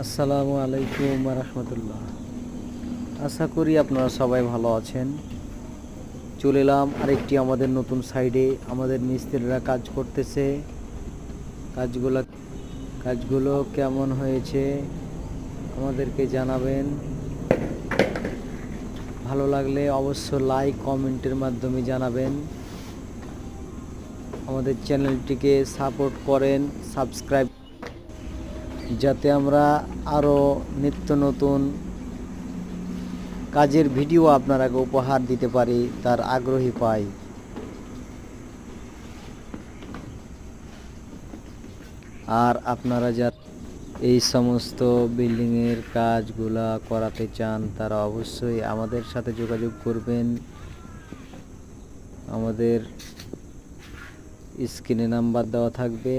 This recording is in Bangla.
আসসালামু আলাইকুম রাহমাতুল্লাহ। আশা করি আপনারা সবাই ভালো আছেন। চলে এলাম আরেকটি আমাদের নতুন সাইডে। আমাদের মিস্ত্রিরা কাজ করতেছে। কাজগুলো কেমন হয়েছে আমাদেরকে জানাবেন। ভালো লাগলে অবশ্য লাইক কমেন্টের মাধ্যমে জানাবেন। আমাদের চ্যানেলটিকে সাপোর্ট করেন, সাবস্ক্রাইব, যাতে আমরা আরও নিত্য নতুন কাজের ভিডিও আপনারাকে উপহার দিতে পারি, তার আগ্রহী পাই। আর আপনারা যারা এই সমস্ত বিল্ডিংয়ের কাজগুলা করাতে চান তারা অবশ্যই আমাদের সাথে যোগাযোগ করবেন। আমাদের স্ক্রিনে নাম্বার দেওয়া থাকবে।